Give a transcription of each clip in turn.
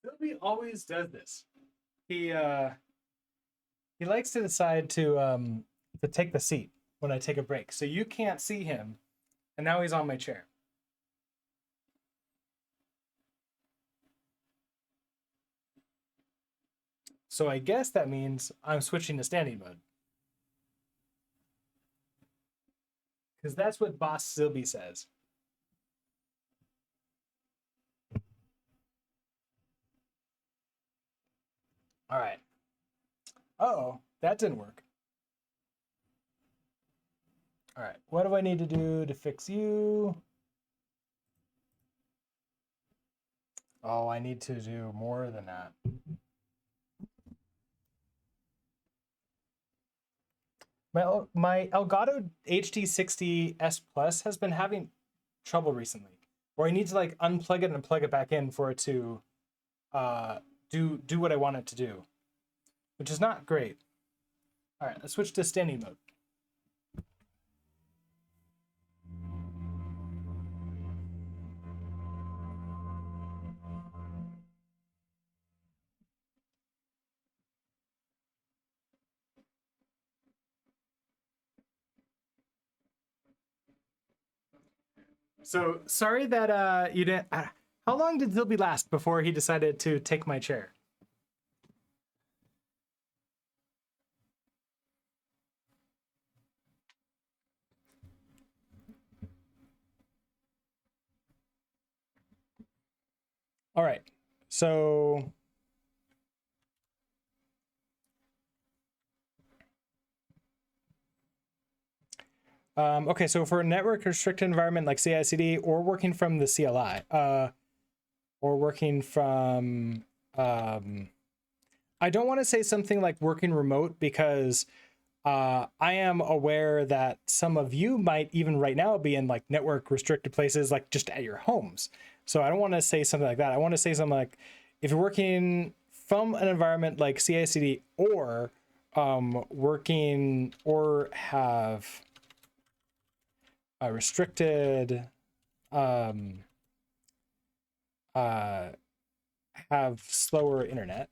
Bilby always does this. He he likes to decide to take the seat when I take a break. So you can't see him, and now he's on my chair. So I guess that means I'm switching to standing mode. Because that's what Boss Zilby says. All right. Oh, that didn't work. All right. What do I need to do to fix you? Oh, I need to do more than that. My Elgato HD60S Plus has been having trouble recently, where I need to like unplug it and plug it back in for it to uh, do what I want it to do, which is not great. All right, let's switch to standing mode. So sorry that you didn't. How long did Zilby last before he decided to take my chair? All right, so okay, so for a network restricted environment like CI/CD or working from the CLI, or working from, I don't want to say something like working remote because I am aware that some of you might even right now be in like network restricted places, like just at your homes. So I don't want to say something like that. I want to say something like if you're working from an environment like CI/CD or working or have a restricted um, uh, have slower internet.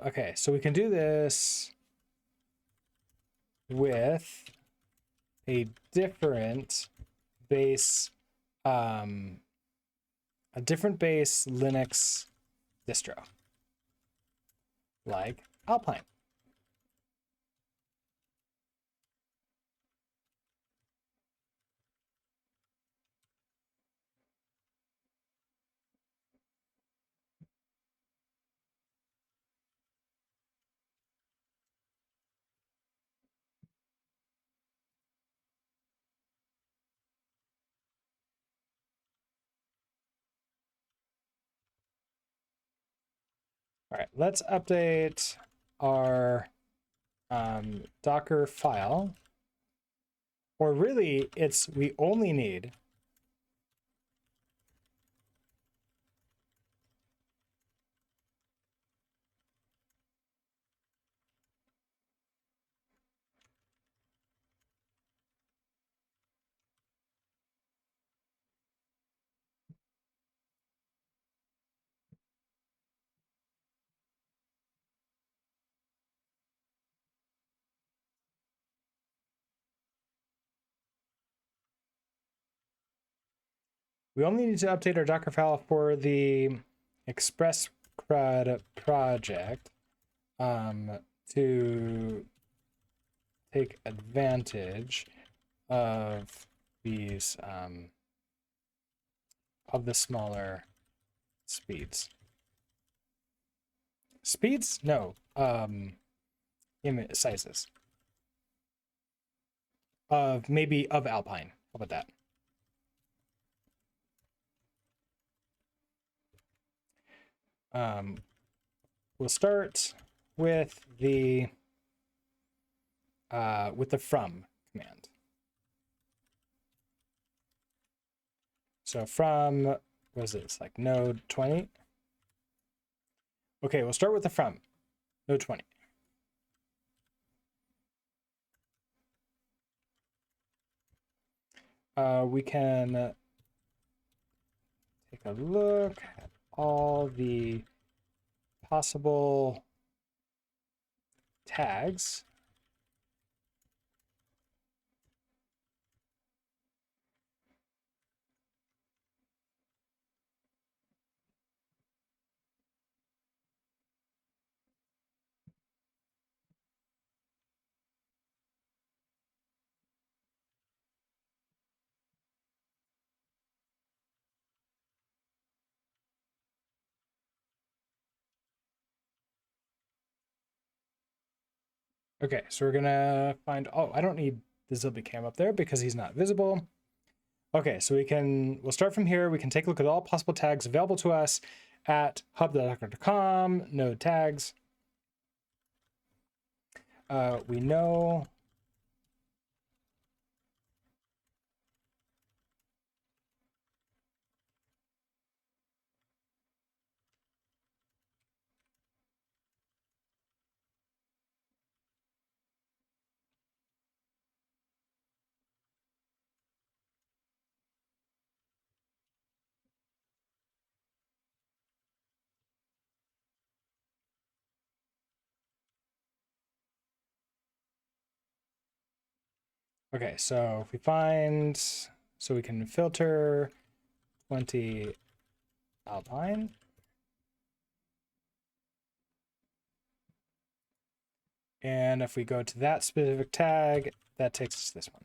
Okay, so we can do this with a different base, um, a different base Linux distro, like Alpine. All right, let's update our Docker file. Or really, it's we only need we only need to update our Docker file for the Express CRUD project to take advantage of these of the smaller speeds. Speeds? No. Image sizes. Of maybe of Alpine. How about that? We'll start with the from command. So from, what is this, like node 20? Okay, we'll start with the from, node 20. We can take a look at all the possible tags. Okay, so we're gonna find, oh, I don't need the ZillabyCam up there because he's not visible. Okay, so we'll start from here. We can take a look at all possible tags available to us at hub.docker.com, node tags. We know okay, so if we find, so we can filter 20 Alpine. And if we go to that specific tag, that takes us to this one.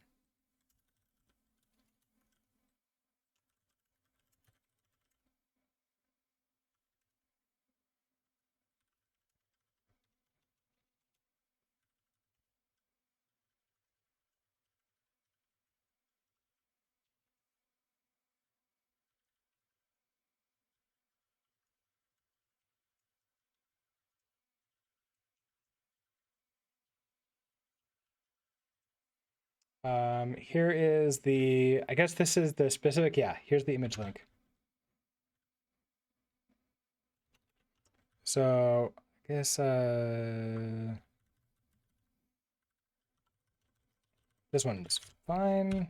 Here is the, I guess this is the specific, yeah, here's the image link. So I guess this one is fine.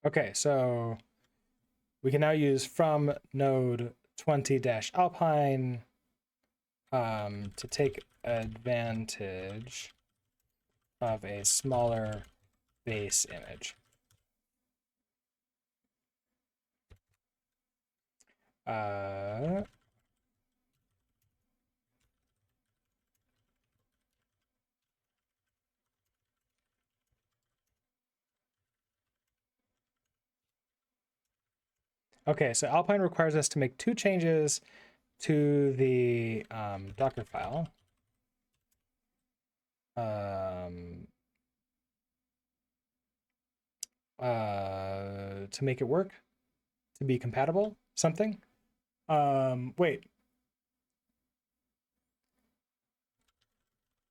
Okay, so we can now use from node 20-alpine to take advantage of a smaller base image. Okay, so Alpine requires us to make two changes to the Docker file. To make it work, to be compatible, something. Wait.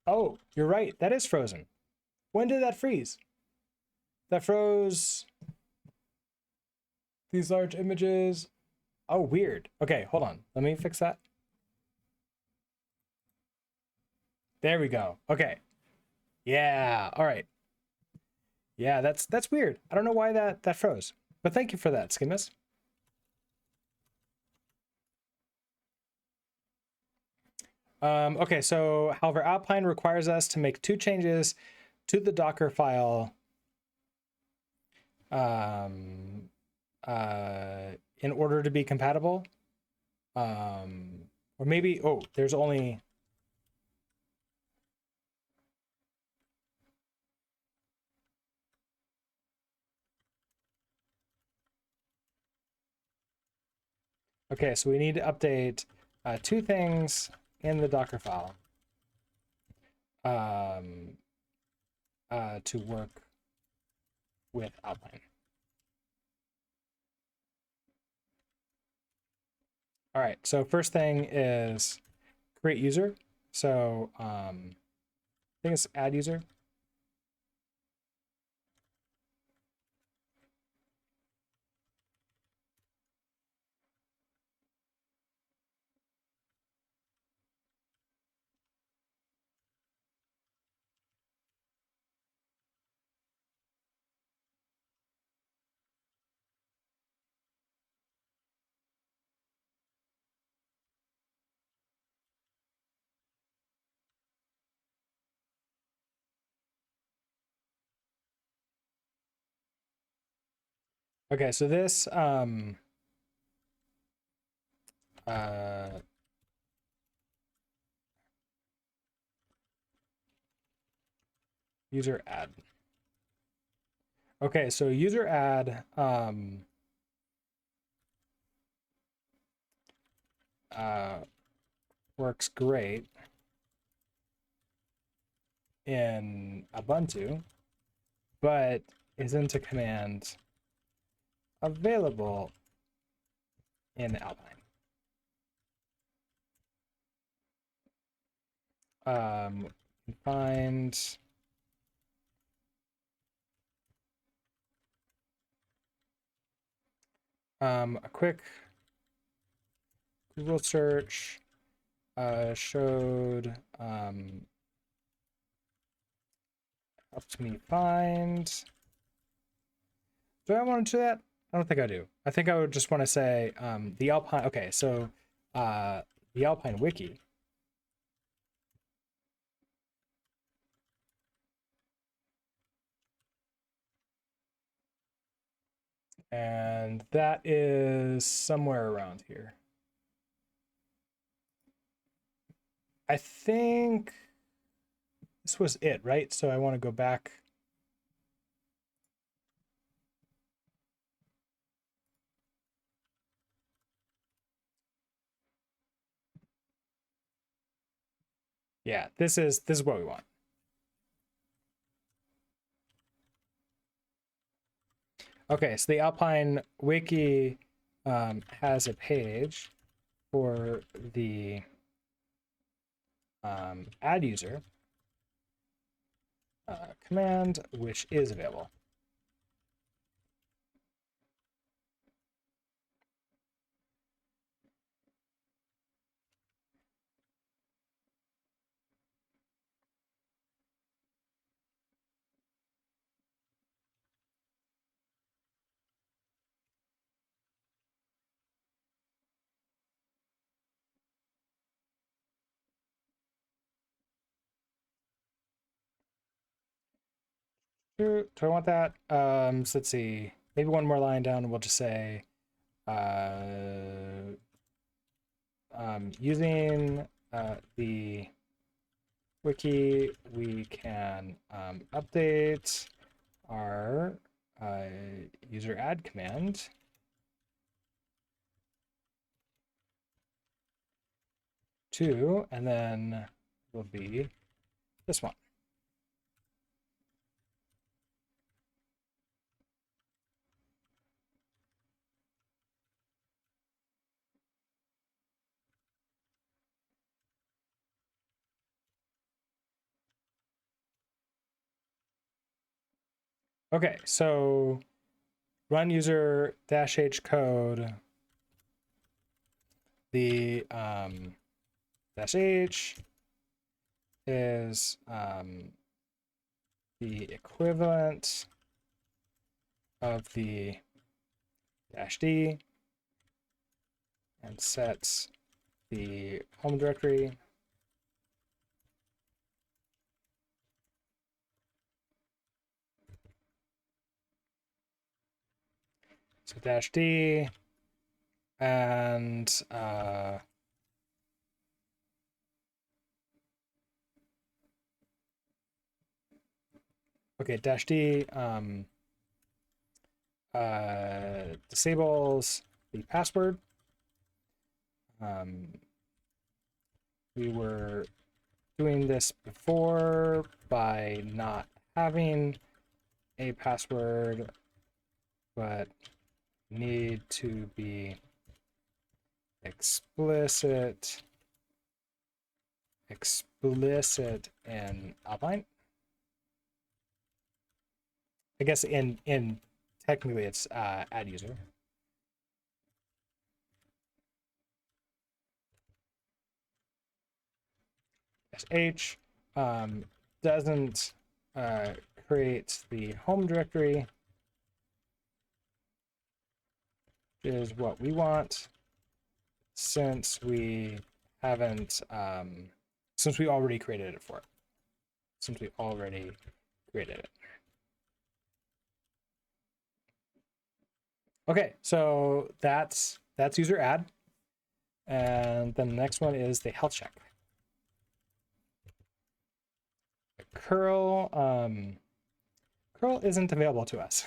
Oh, you're right. That is frozen. When did that freeze? That froze these large images. Oh, weird. Okay, hold on. Let me fix that. There we go. Okay. Yeah. All right. Yeah, that's weird. I don't know why that froze. But thank you for that, Schemas. Okay, so however, Alpine requires us to make two changes to the Docker file in order to be compatible. Or maybe, oh, there's only... Okay, so we need to update two things in the Docker file to work with Alpine. All right, so first thing is create user. So I think it's add user. Okay, so this user add. Okay, so user add works great in Ubuntu, but isn't a command available in Alpine. Find a quick Google search showed helped me find. Do I want to do that? I don't think I do. I think I would just want to say the Alpine. Okay, so the Alpine wiki. And that is somewhere around here. I think this was it, right? So I want to go back. Yeah, this is what we want. Okay, so the Alpine wiki has a page for the add user command, which is available. Do I want that? So let's see. Maybe one more line down, and we'll just say using the wiki, we can update our user add command to, and then will be this one. Okay, so run user -h code. The -h is the equivalent of the -d and sets the home directory. So -d and okay, -d disables the password. We were doing this before by not having a password, but need to be explicit in Alpine. I guess in technically it's add user. sh doesn't create the home directory, which is what we want, since we haven't since we already created it for it. Since we already created it. Okay, so that's user add. And then the next one is the health check. Curl curl isn't available to us.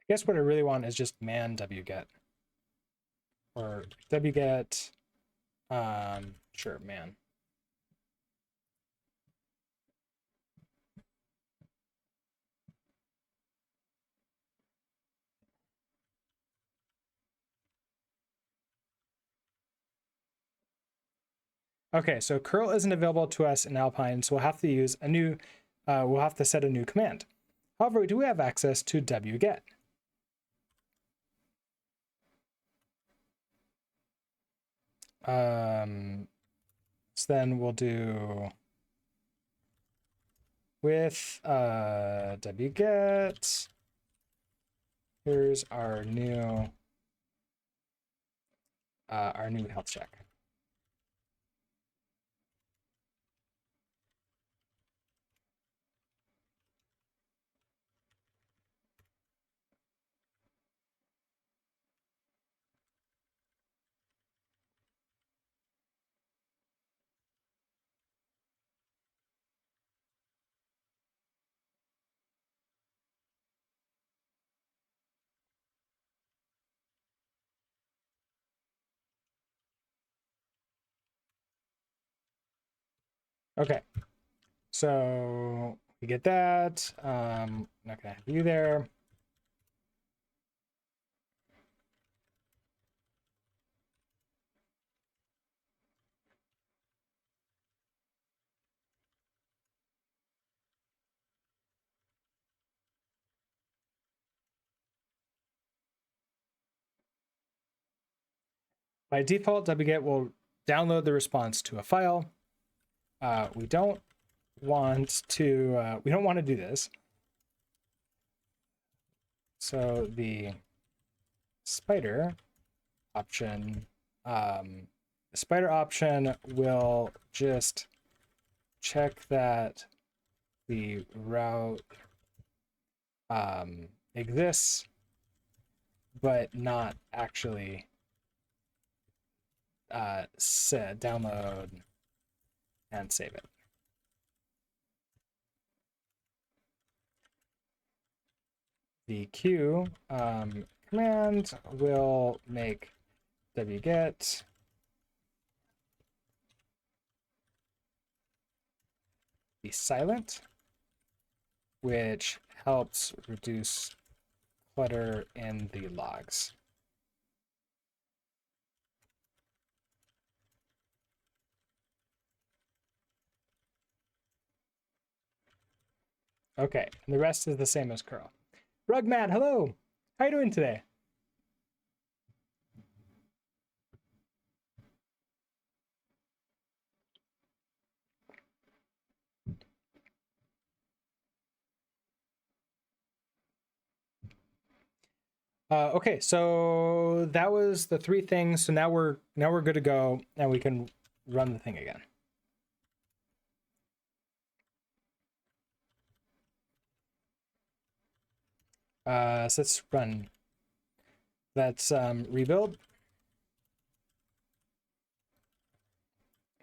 I guess what I really want is just man wget, or wget, sure, man. Okay, so curl isn't available to us in Alpine, so we'll have to use a new, we'll have to set a new command. However, we do have access to wget. So then we'll do with wget. Here's our new health check. Okay, so we get that. Not gonna have you there. By default, wget will download the response to a file. We don't want to do this. So the spider option will just check that the route exists, but not actually download and save it. The queue command will make wget be silent, which helps reduce clutter in the logs. Okay, and the rest is the same as curl. Rugmat, hello. How you doing today? Okay, so that was the three things. So now we're good to go, and we can run the thing again. So let's run. Let's rebuild.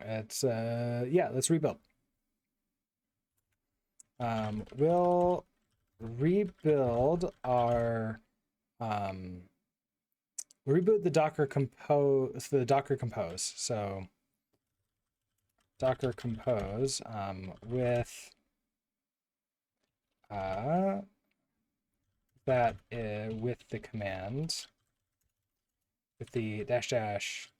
Let's let's rebuild. We'll rebuild our reboot the Docker compose So Docker compose with with the command with the dash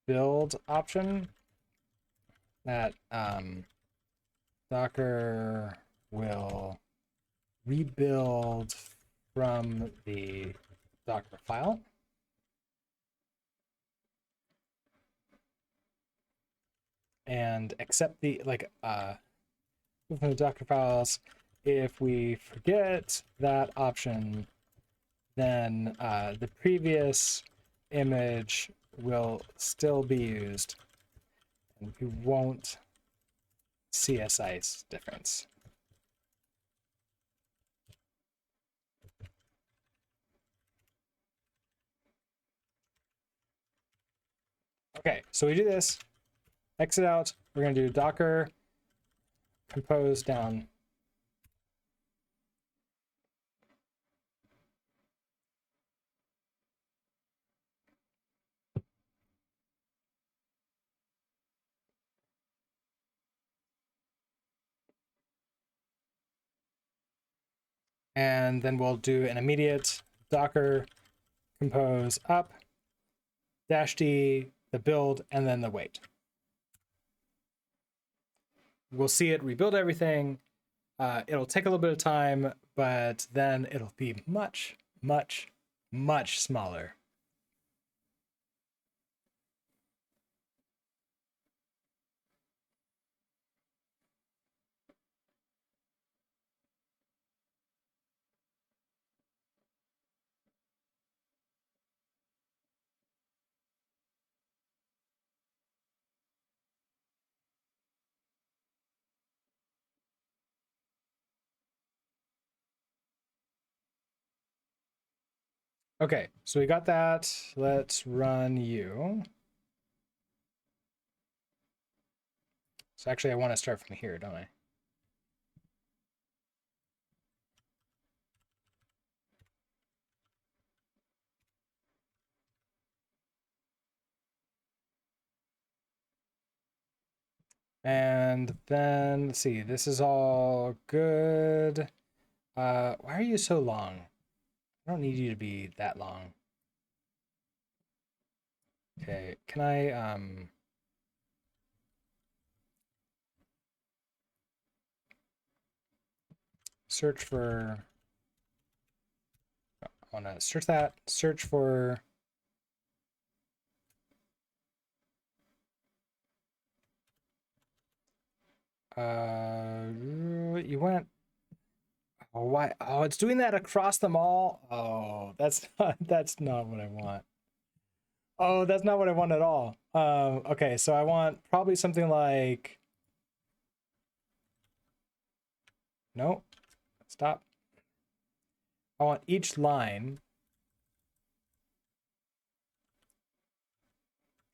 build option that Docker will rebuild from the Docker file. And accept the from the Docker files. If we forget that option, then the previous image will still be used, and we won't see a size difference. Okay, so we do this, exit out, we're going to do Docker compose down. And then we'll do an immediate Docker compose up, -d, the build, and then the wait. We'll see it rebuild everything. It'll take a little bit of time, but then it'll be much, much, much smaller. Okay, so we got that. Let's run you. So actually, I want to start from here, don't I? And then, let's see, this is all good. Why are you so long? I don't need you to be that long. Okay, can I, search for, I want to search that, search for, you went, oh, why? Oh, it's doing that across them all. Oh, that's not what I want. Oh, that's not what I want at all. Okay, so I want probably something like, no, stop. I want each line.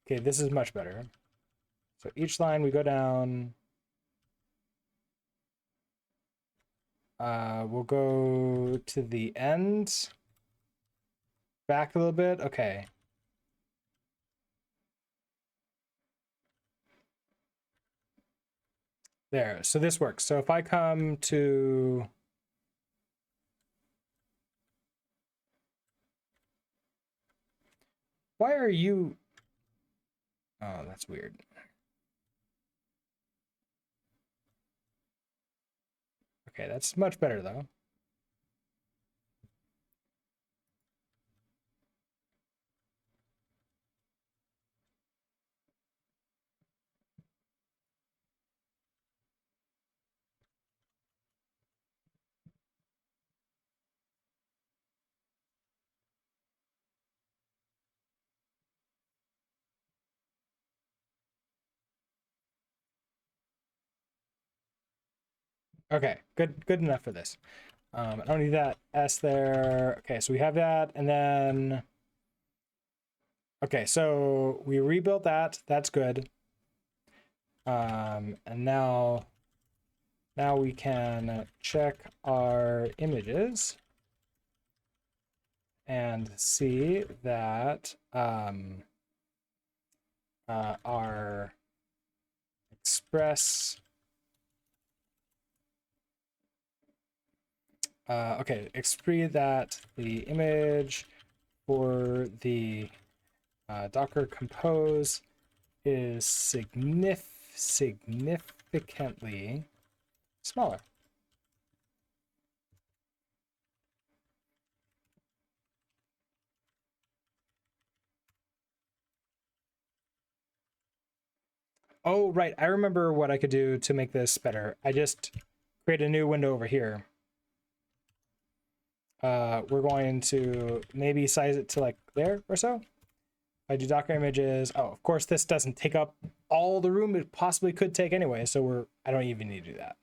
Okay, this is much better. So each line we go down. We'll go to the end. Back a little bit. Okay. There. So this works. So if I come to why are you? Oh, that's weird. Okay, that's much better though. Okay, good enough for this. I don't need that S there. Okay, so we have that, and then okay, so we rebuilt that. That's good. And now we can check our images and see that our Express okay, express that the image for the Docker Compose is significantly smaller. Oh, right. I remember what I could do to make this better. I just create a new window over here. We're going to maybe size it to like there or so. I do Docker images. Oh, of course, this doesn't take up all the room it possibly could take anyway, so I don't even need to do that.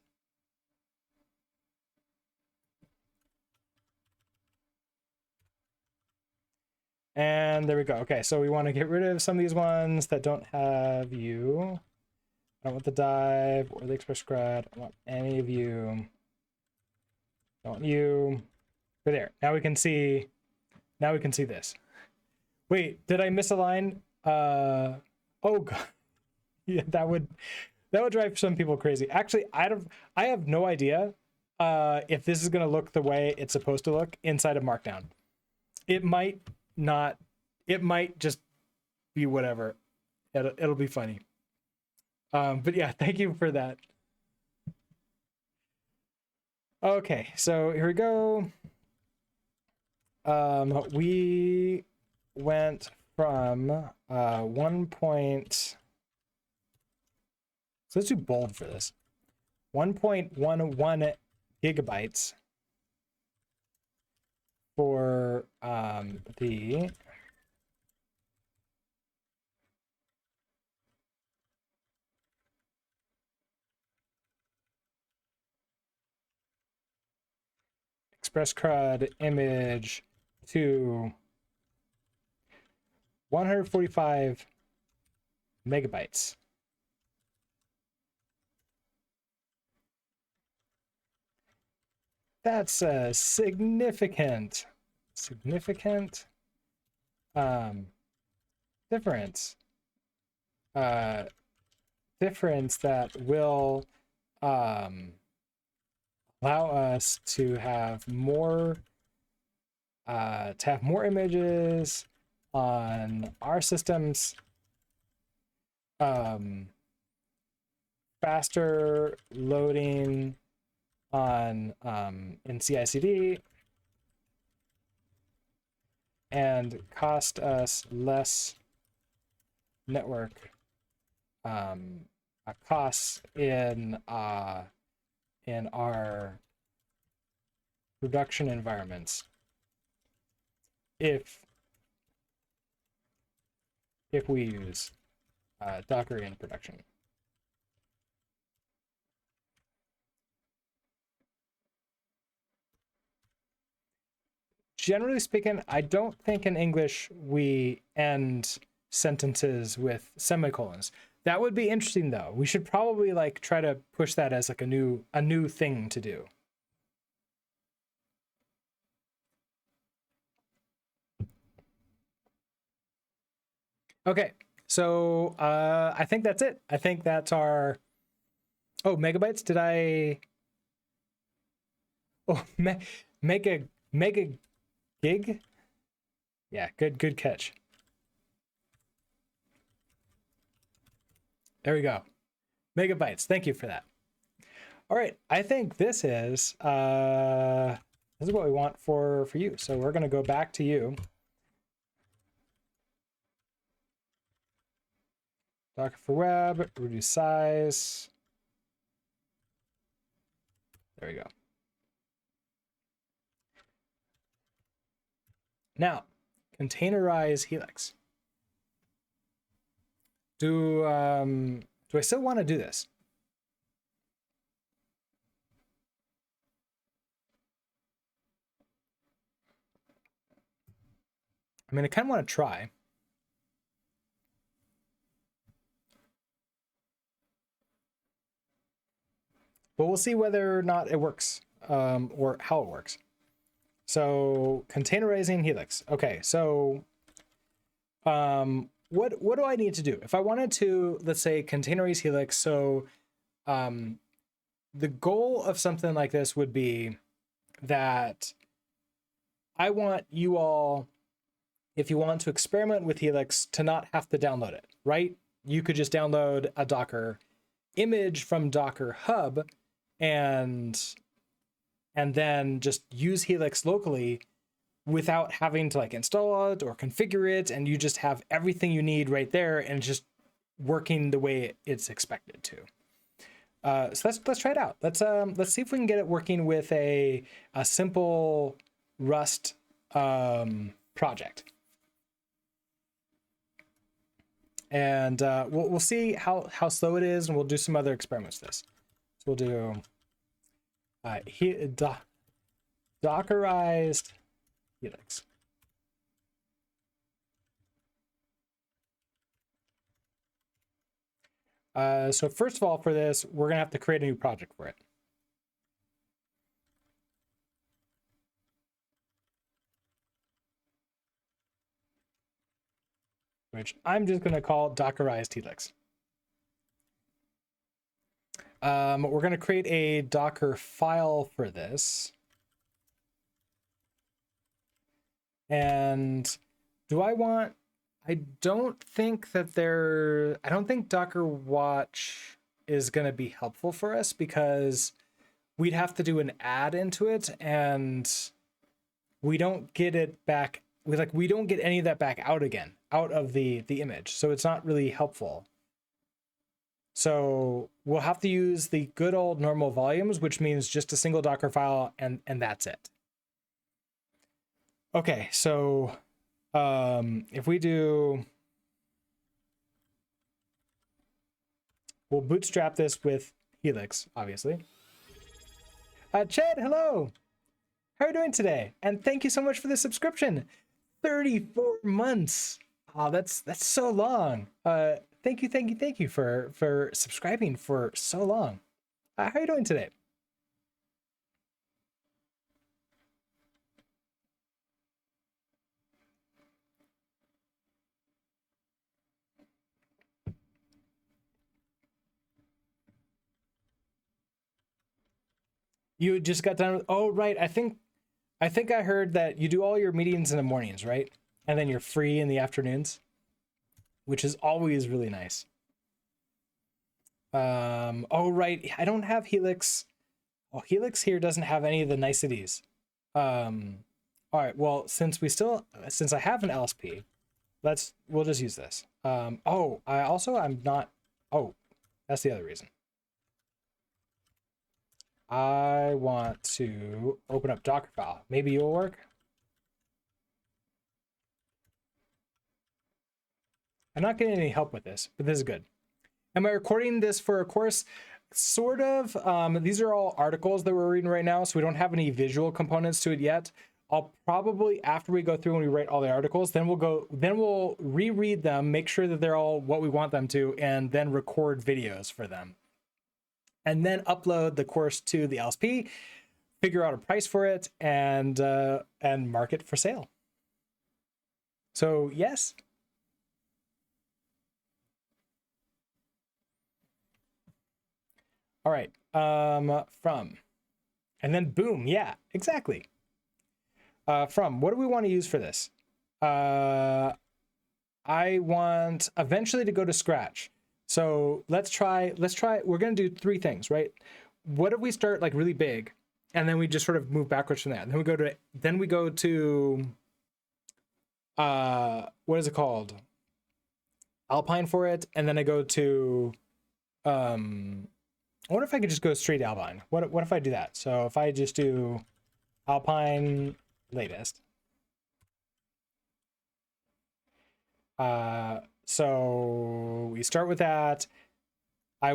And there we go. Okay, so we want to get rid of some of these ones that don't have you. I don't want the dive or the express grad. I don't want any of you. I don't want you. Right there. Now we can see. Now we can see this. Wait, did I miss a line? Oh god. Yeah, that would drive some people crazy. Actually, I have no idea if this is gonna look the way it's supposed to look inside of Markdown. It might not. It might just be whatever. It'll be funny. But yeah, thank you for that. Okay, so here we go. We went from 1 point. So let's do bold for this. 1.11 gigabytes for the Express CRUD image to 145 megabytes. That's a significant difference. Difference that will allow us to have more images on our systems, faster loading on in CI/CD, and cost us less network costs in our production environments if we use Docker in production. Generally speaking, I don't think in English we end sentences with semicolons. That would be interesting though. We should probably like try to push that as like a new thing to do. Okay, so I think that's it. I think that's our. Oh, megabytes? Did I? Oh, mega gig? Yeah, good catch. There we go. Megabytes. Thank you for that. All right, I think this is what we want for you. So we're gonna go back to you. Docker for web, reduce size. There we go. Now, containerize Helix. Do I still want to do this? I mean, I kind of want to try. But we'll see whether or not it works, or how it works. So containerizing Helix. Okay, so what do I need to do? If I wanted to, let's say, containerize Helix, so the goal of something like this would be that I want you all, if you want to experiment with Helix, to not have to download it, right? You could just download a Docker image from Docker Hub and then just use Helix locally without having to like install it or configure it, and you just have everything you need right there and just working the way it's expected to. So let's try it out. Let's see if we can get it working with a simple Rust project. And we'll see how slow it is, and we'll do some other experiments with this. So we'll do Dockerized Helix. So first of all, for this, we're gonna have to create a new project for it. Which I'm just gonna call Dockerized Helix. We're gonna create a Docker file for this. And I don't think Docker Watch is going to be helpful for us, because we'd have to do an add into it, and we don't get it back. We don't get any of that back out again, out of the image. So it's not really helpful. So we'll have to use the good old normal volumes, which means just a single Docker file, and that's it. Okay, so if we do, we'll bootstrap this with Helix, obviously. Chad, hello. How are you doing today? And thank you so much for the subscription. 34 months. Oh, that's so long. Thank you for subscribing for so long. How are you doing today? You just got done with, oh, right. I think I heard that you do all your meetings in the mornings, right? And then you're free in the afternoons, which is always really nice. Oh, right. I don't have Helix. Oh, Helix here doesn't have any of the niceties. All right. Well, since I have an LSP, we'll just use this. Oh, I'm not. Oh, that's the other reason. I want to open up Dockerfile. Maybe you'll work. I'm not getting any help with this, but this is good. Am I recording this for a course? Sort of. These are all articles that we're reading right now, so we don't have any visual components to it yet. I'll probably, after we go through and we write all the articles, then we'll reread them, make sure that they're all what we want them to, and then record videos for them. And then upload the course to the LSP, figure out a price for it, and mark it for sale. So yes. All right. From, and then boom. Yeah, exactly. From, what do we want to use for this? I want eventually to go to Scratch. So let's try, we're going to do three things, right? what if we start like really big, and then we just sort of move backwards from that? And then we go to what is it called? Alpine for it, and then I go to I wonder if I could just go straight Alpine. What if I do that? So if I just do Alpine latest. So we start with that. I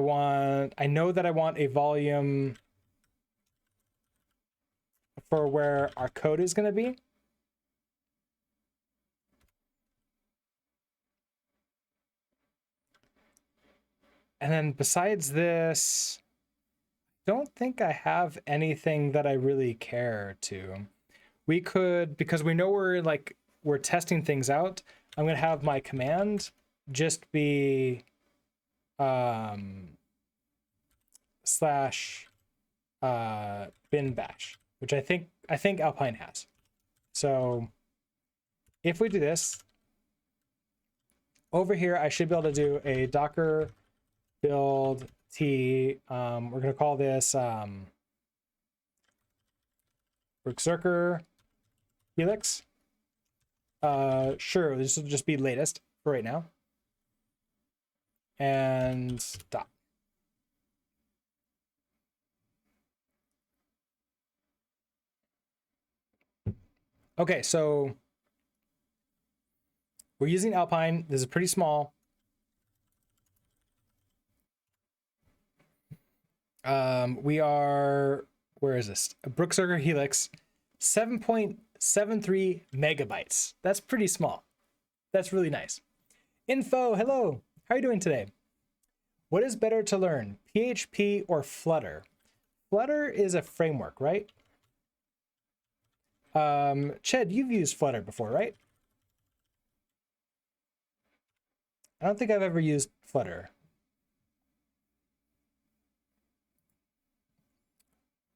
know that I want a volume for where our code is going to be. And then besides this, don't think I have anything that I really care to. We could, because we know we're testing things out, I'm going to have my command just be slash bin bash, which I think Alpine has. So if we do this over here, I should be able to do a docker build t. We're going to call this Berserker Helix. Sure, this will just be latest for right now. And stop. Okay, so we're using Alpine. This is pretty small. We are, where is this? A Berserker Helix, 7.73 megabytes. That's pretty small. That's really nice. Info, hello. How are you doing today? What is better to learn, PHP or Flutter? Flutter is a framework, right? Ched, you've used Flutter before, right? I don't think I've ever used Flutter.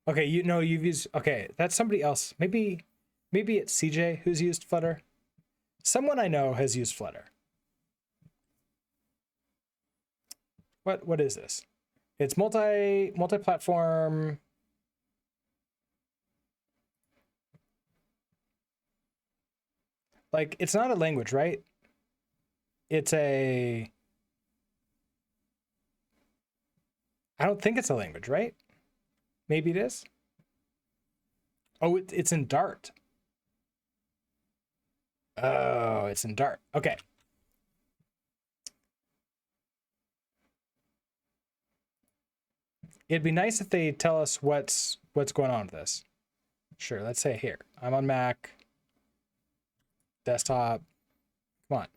Okay, you've used, okay, that's somebody else. Maybe it's CJ who's used Flutter. Someone I know has used Flutter. What is this? It's multi-platform. Like, it's not a language, right? It's I don't think it's a language, right? Maybe it is. Oh, it's in Dart. Oh, it's in Dart. Okay. It'd be nice if they tell us what's going on with this. Sure, let's say here. I'm on Mac. Desktop. Come on.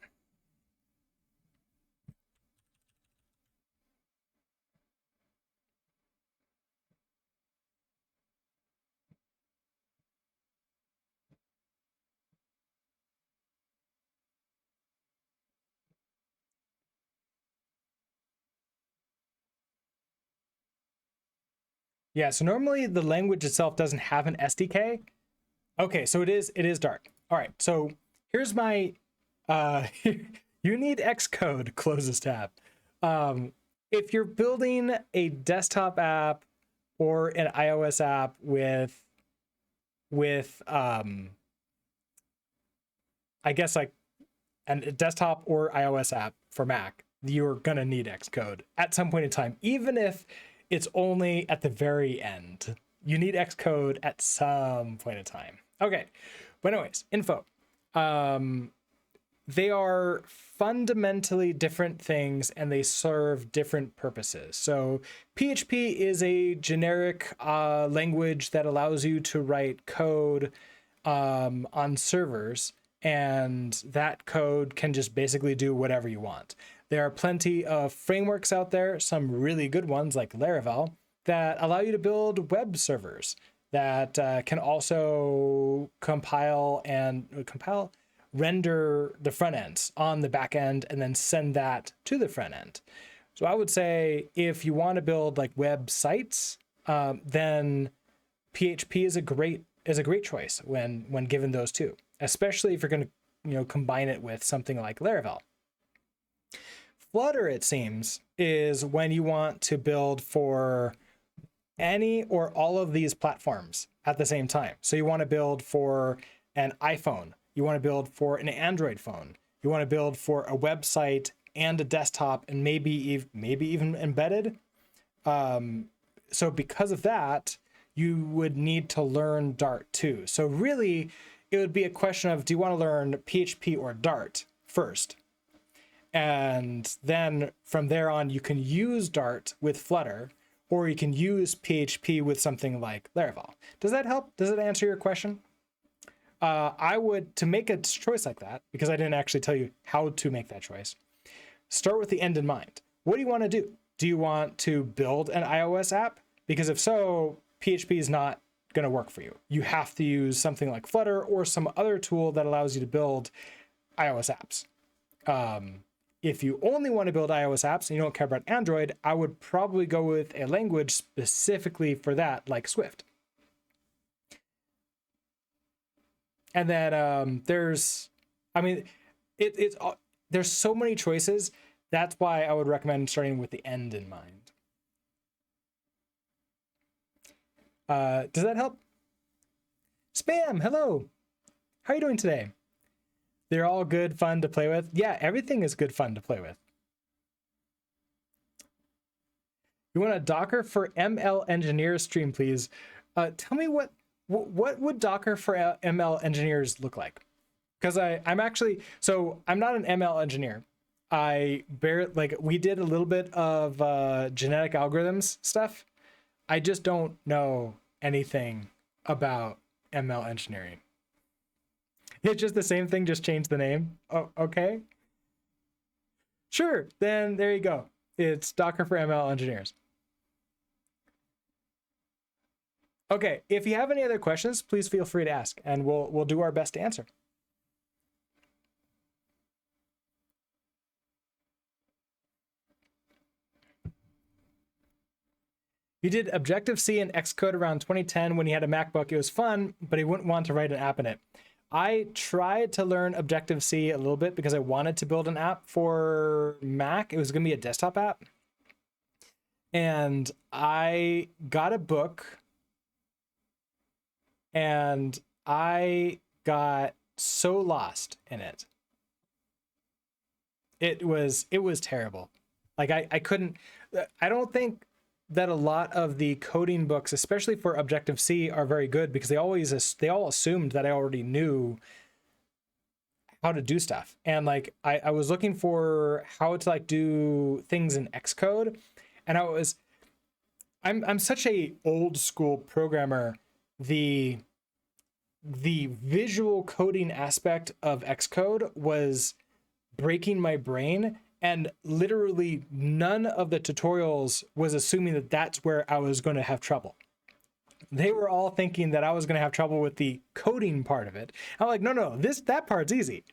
Yeah, so normally the language itself doesn't have an SDK. Okay, so it is Dart. All right, so here's my you need Xcode, close this tab. If you're building a desktop app or an iOS app with I guess like a desktop or iOS app for Mac, you're gonna need Xcode at some point in time, even if it's only at the very end. You need Xcode at some point in time. Okay, but anyways, info. They are fundamentally different things and they serve different purposes. So PHP is a generic language that allows you to write code on servers, and that code can just basically do whatever you want. There are plenty of frameworks out there, some really good ones like Laravel, that allow you to build web servers that can also render the front ends on the back end and then send that to the front end. So I would say if you want to build like web sites, then PHP is a great choice when given those two, especially if you're going to combine it with something like Laravel. Flutter, it seems, is when you want to build for any or all of these platforms at the same time. So you want to build for an iPhone, you want to build for an Android phone, you want to build for a website and a desktop, and maybe even embedded. So because of that, you would need to learn Dart too. So really, it would be a question of, do you want to learn PHP or Dart first? And then from there on, you can use Dart with Flutter, or you can use PHP with something like Laravel. Does that help? Does it answer your question? I would, to make a choice like that, because I didn't actually tell you how to make that choice, start with the end in mind. What do you want to do? Do you want to build an iOS app? Because if so, PHP is not going to work for you. You have to use something like Flutter or some other tool that allows you to build iOS apps. If you only want to build iOS apps and you don't care about Android, I would probably go with a language specifically for that, like Swift. And then there's so many choices. That's why I would recommend starting with the end in mind. Does that help? Spam, hello. How are you doing today? They're all good fun to play with. Yeah, everything is good fun to play with. You want a Docker for ML engineers stream, please? Tell me what would Docker for ML engineers look like? Because I'm not an ML engineer. We did a little bit of genetic algorithms stuff. I just don't know anything about ML engineering. It's just the same thing, just change the name. Oh, okay. Sure, then there you go. It's Docker for ML engineers. Okay, if you have any other questions, please feel free to ask, and we'll do our best to answer. You did Objective-C and Xcode around 2010 when he had a MacBook. It was fun, but he wouldn't want to write an app in it. I tried to learn Objective-C a little bit because I wanted to build an app for Mac. It was going to be a desktop app. And I got a book and I got so lost in it. It was terrible. Like I don't think that a lot of the coding books, especially for Objective-C, are very good because they all assumed that I already knew how to do stuff. And like I was looking for how to like do things in Xcode, and I'm such a old school programmer. The visual coding aspect of Xcode was breaking my brain. And literally none of the tutorials was assuming that that's where I was going to have trouble. They were all thinking that I was going to have trouble with the coding part of it. I'm like, no, that part's easy.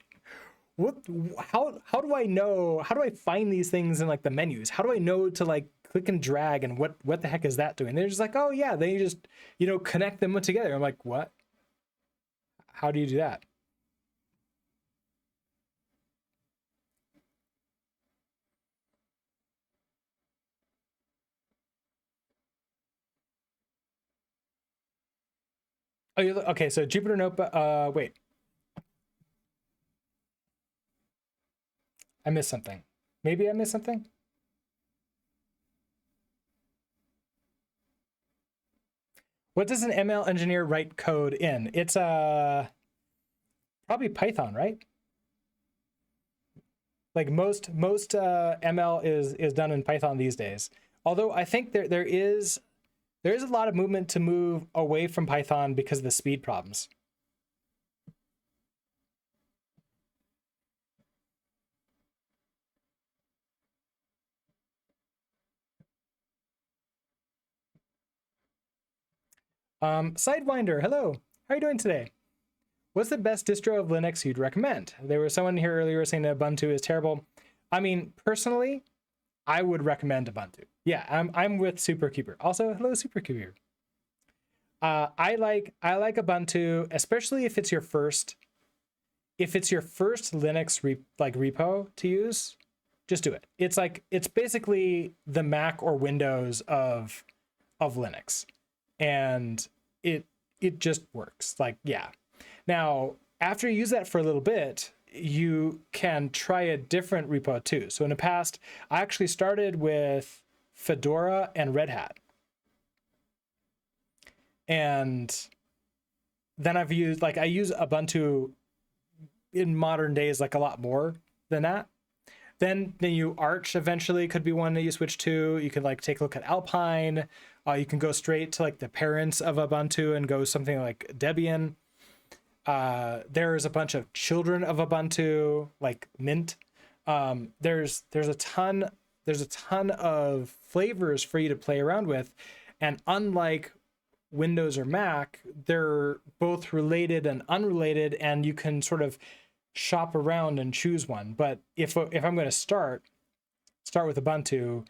How do I know? How do I find these things in like the menus? How do I know to like click and drag, and what the heck is that doing? They're just like, oh yeah, then you just, connect them together. I'm like, what? How do you do that? Oh, okay. So Jupyter Notebook. Wait, I missed something. Maybe I missed something. What does an ML engineer write code in? It's probably Python, right? Like most ML is done in Python these days. Although I think there is a lot of movement to move away from Python because of the speed problems. Sidewinder, hello. How are you doing today? What's the best distro of Linux you'd recommend? There was someone here earlier saying that Ubuntu is terrible. I mean, personally, I would recommend Ubuntu. Yeah, I'm with Superkeeper. Also, hello, Superkeeper. I like Ubuntu, especially if it's your first Linux repo to use. Just do it. It's basically the Mac or Windows of of Linux, and it just works. Like, yeah. Now, after you use that for a little bit, you can try a different repo too. So in the past, I actually started with Fedora and Red Hat. And then I've used, like, I use Ubuntu in modern days, like a lot more than that. Then you Arch eventually could be one that you switch to. You could like take a look at Alpine. You can go straight to like the parents of Ubuntu and go something like Debian. There's a bunch of children of Ubuntu, like Mint. There's a ton of flavors for you to play around with, and unlike Windows or Mac, they're both related and unrelated, and you can sort of shop around and choose one. But if I'm going to start with Ubuntu,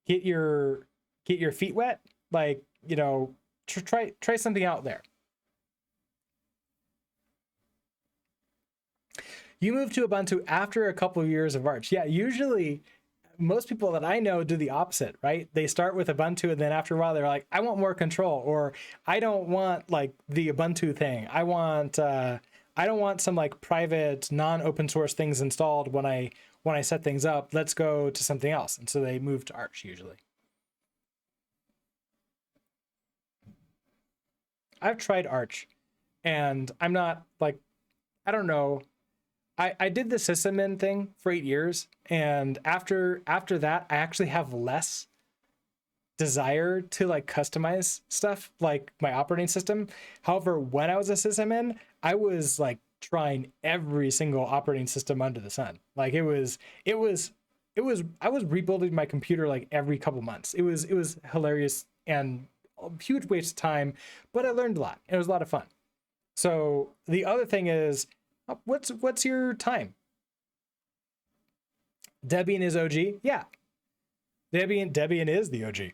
get your feet wet, like, you know, try something out there. You move to Ubuntu after a couple of years of Arch. Yeah, usually most people that I know do the opposite, right? They start with Ubuntu, and then after a while they're like, I want more control, or I don't want like the Ubuntu thing. I don't want some like private non-open source things installed when I set things up. Let's go to something else. And so they move to Arch usually. I've tried Arch, and I'm not like, I don't know. I did the sysadmin thing for 8 years, and after that, I actually have less desire to like customize stuff like my operating system. However, when I was a sysadmin, I was like trying every single operating system under the sun. Like it was I was rebuilding my computer like every couple months. It was hilarious and a huge waste of time, but I learned a lot. It was a lot of fun. So the other thing is, what's your time? Debian is OG? Yeah. Debian is the OG.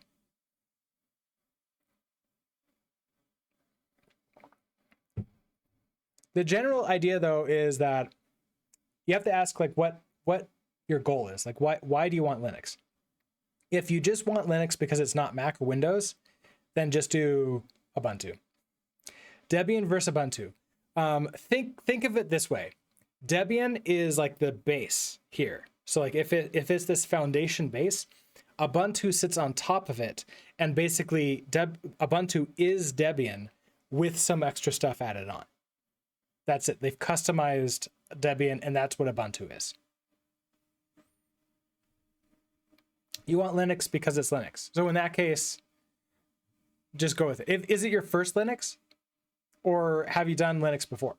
The general idea though is that you have to ask like what your goal is. Like why do you want Linux? If you just want Linux because it's not Mac or Windows, then just do Ubuntu. Debian versus Ubuntu. Think of it this way. Debian is like the base here. So like if it's this foundation base, Ubuntu sits on top of it, and basically Ubuntu is Debian with some extra stuff added on. That's it. They've customized Debian, and that's what Ubuntu is. You want Linux because it's Linux. So in that case, just go with it. Is it your first Linux? Or have you done Linux before?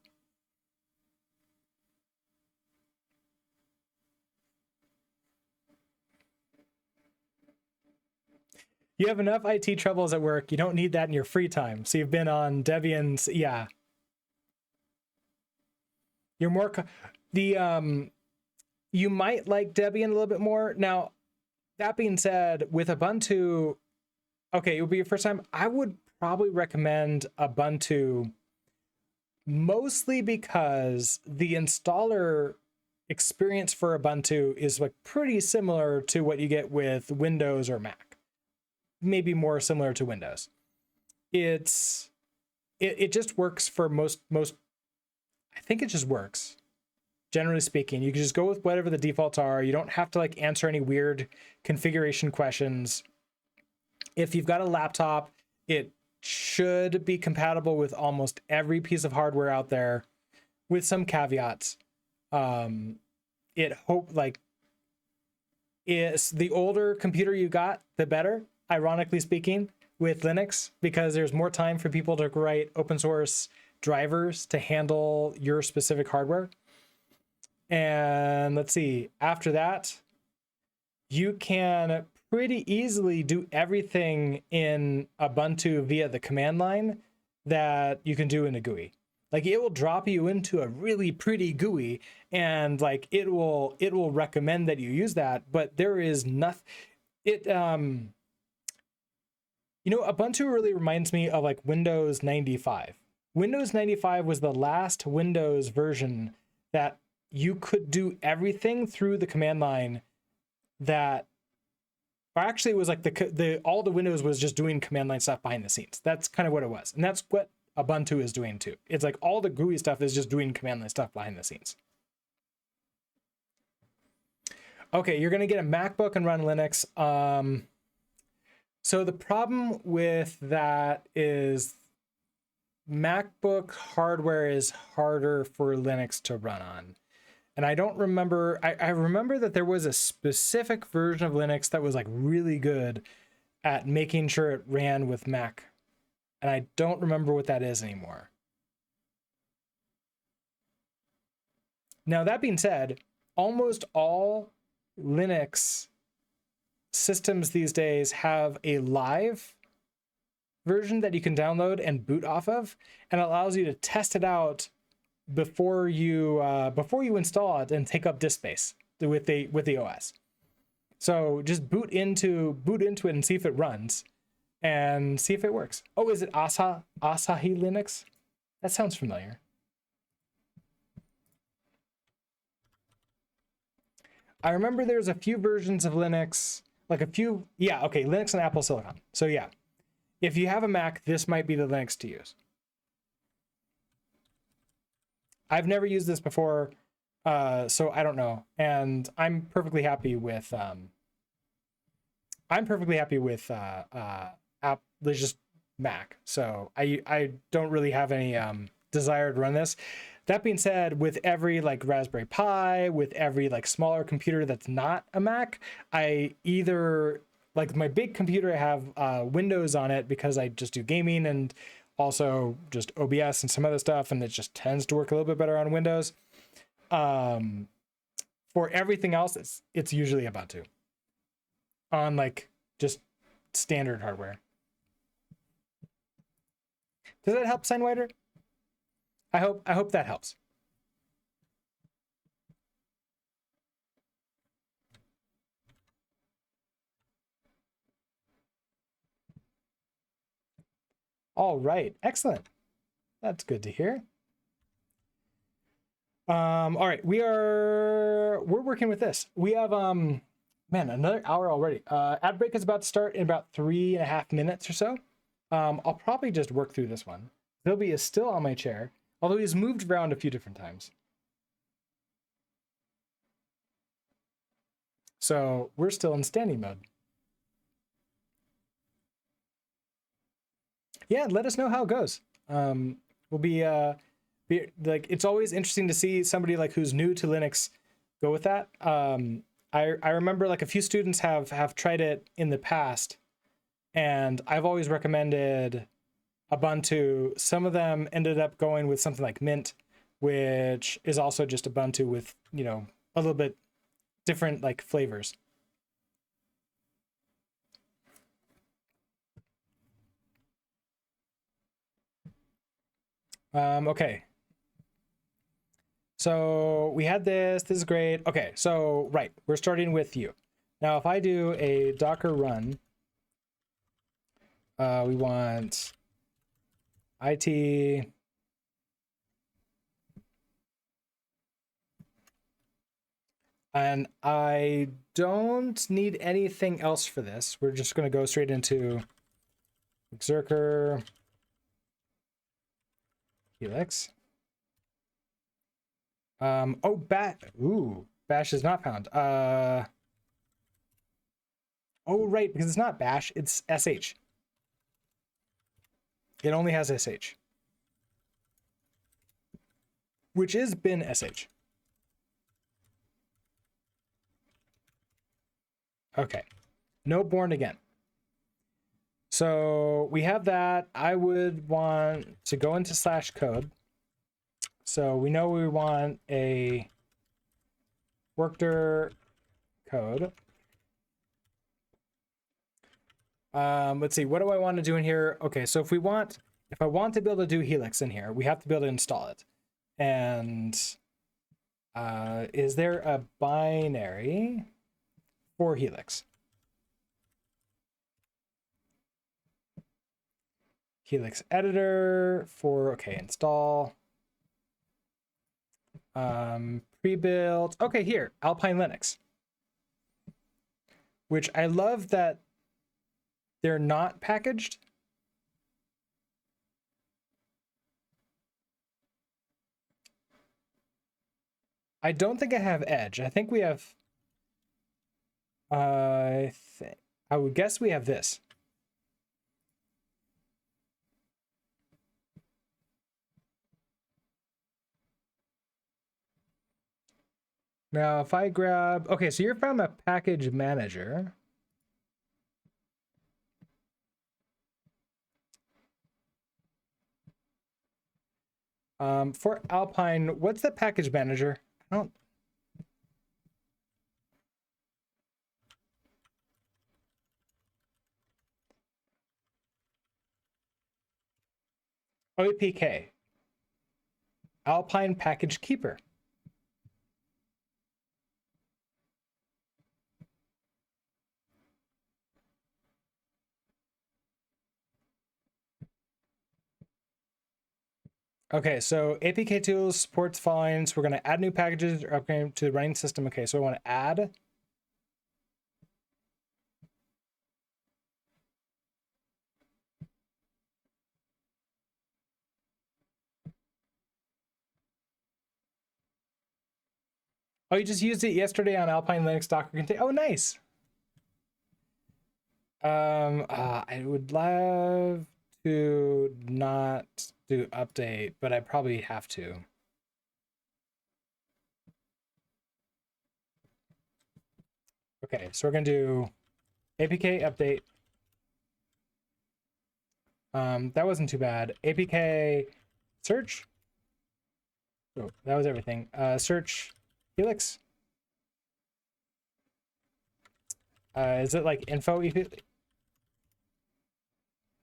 You have enough IT troubles at work. You don't need that in your free time. So you've been on Debian's, yeah. You're more, you might like Debian a little bit more. Now, that being said, with Ubuntu, okay, it would be your first time. I would probably recommend Ubuntu, mostly because the installer experience for Ubuntu is like pretty similar to what you get with Windows or Mac. Maybe more similar to Windows. It just works for most. I think it just works. Generally speaking, you can just go with whatever the defaults are. You don't have to like answer any weird configuration questions. If you've got a laptop, it should be compatible with almost every piece of hardware out there, with some caveats. Is the older computer you got, the better, ironically speaking, with Linux, because there's more time for people to write open source drivers to handle your specific hardware. And let's see, after that, you can pretty easily do everything in Ubuntu via the command line that you can do in a GUI. Like it will drop you into a really pretty GUI, and like it will recommend that you use that, but there is nothing. Ubuntu really reminds me of like Windows 95. Windows 95 was the last Windows version that you could do everything through the command line that or actually it was like the all the Windows was just doing command line stuff behind the scenes. That's kind of what it was. And that's what Ubuntu is doing too. It's like all the GUI stuff is just doing command line stuff behind the scenes. Okay, you're gonna get a MacBook and run Linux. So the problem with that is MacBook hardware is harder for Linux to run on. And I don't remember, I remember that there was a specific version of Linux that was like really good at making sure it ran with Mac. And I don't remember what that is anymore. Now, that being said, almost all Linux systems these days have a live version that you can download and boot off of, and it allows you to test it out before you install it and take up disk space with the OS. So just boot into it and see if it runs and see if it works. Oh, is it Asahi Linux? That sounds familiar. I remember there's a few versions of Linux, like a few, yeah, okay, Linux and Apple Silicon. So yeah, if you have a Mac, this might be the Linux to use. I've never used this before, so I don't know. And I'm perfectly happy with there's just Mac. So I don't really have any desire to run this. That being said, with every like Raspberry Pi, with every like smaller computer that's not a Mac, I either like my big computer, I have Windows on it because I just do gaming and also just OBS and some other stuff, and it just tends to work a little bit better on Windows. For everything else, it's usually Ubuntu on like just standard hardware. Does that help, Signwider? I hope that helps. All right, excellent. That's good to hear. All right, we're working with this. We have man, another hour already. Ad break is about to start in about 3.5 minutes or so. I'll probably just work through this one. Philby is still on my chair, although he's moved around a few different times. So we're still in standing mode. Yeah, let us know how it goes. We'll be like, it's always interesting to see somebody like who's new to Linux go with that. I remember like a few students have tried it in the past, and I've always recommended Ubuntu. Some of them ended up going with something like Mint, which is also just Ubuntu with, you know, a little bit different like flavors. Okay. So we had this is great. Okay, so right, we're starting with you. Now, if I do a Docker run, we want IT and I don't need anything else for this. We're just going to go straight into Xerker Helix. Oh, Bash is not found. Oh, right, because it's not Bash, it's SH. It only has SH, which is bin SH. Okay, no born again. So we have that. I would want to go into /code. So we know we want a workdir code. Let's see, what do I want to do in here? Okay, so if I want to be able to do Helix in here, we have to be able to install it. And is there a binary for Helix? Helix editor for, okay, install. Pre-built. Okay, here, Alpine Linux. which I love that they're not packaged. I don't think I have Edge. I think we have, I would guess we have this. Now, if I grab, okay, so you're from a package manager. For Alpine, what's the package manager? I don't. APK. Alpine Package Keeper. Okay, so APK tools supports following. So we're going to add new packages or upgrade to the running system. Okay, so I want to add. Oh, you just used it yesterday on Alpine Linux Docker container. Oh, nice. I would love to not do update, but I probably have to. Okay, so we're gonna do APK update. That wasn't too bad. APK search. Oh, that was everything. Search Helix. Is it like info?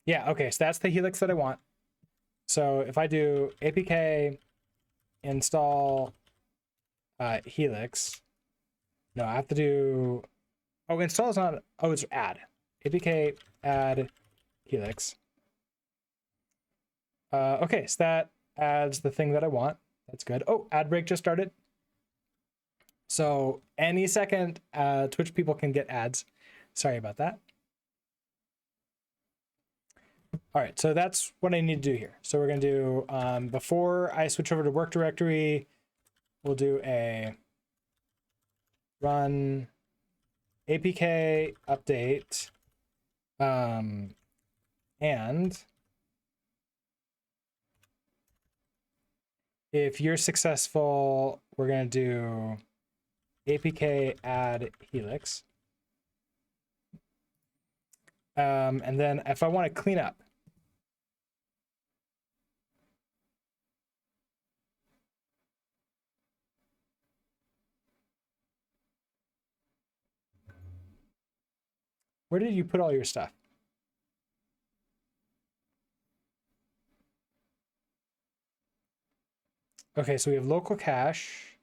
Yeah, okay, so that's the Helix that I want. So if I do APK install Helix, no, I have to do, oh, install is not, oh, it's add. APK add Helix. Okay, so that adds the thing that I want. That's good. Oh, ad break just started. So any second, Twitch people can get ads. Sorry about that. All right, so that's what I need to do here. So we're gonna do, before I switch over to work directory, we'll do a run APK update, and if you're successful, we're gonna do APK add Helix. And then if I want to clean up, where did you put all your stuff? Okay, so we have local cache.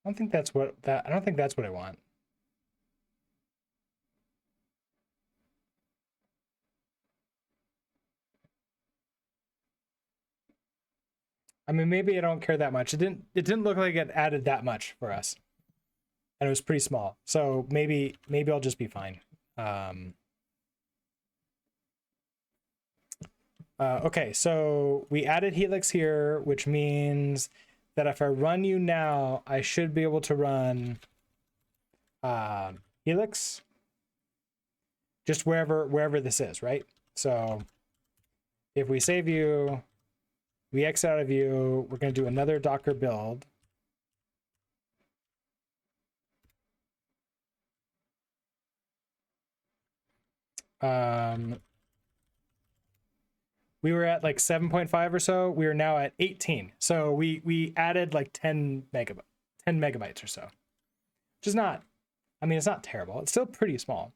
I don't think that's what that, I don't think that's what I want. I mean, maybe I don't care that much. It didn't look like it added that much for us. And it was pretty small. So maybe I'll just be fine. Okay, so we added Helix here, which means that if I run you now, I should be able to run Helix just wherever this is, right? So if we save you, we exit out of you, we're going to do another Docker build. We were at like 7.5 or so. We are now at 18. So we added like 10 megabytes or so, which is not, I mean, it's not terrible. It's still pretty small.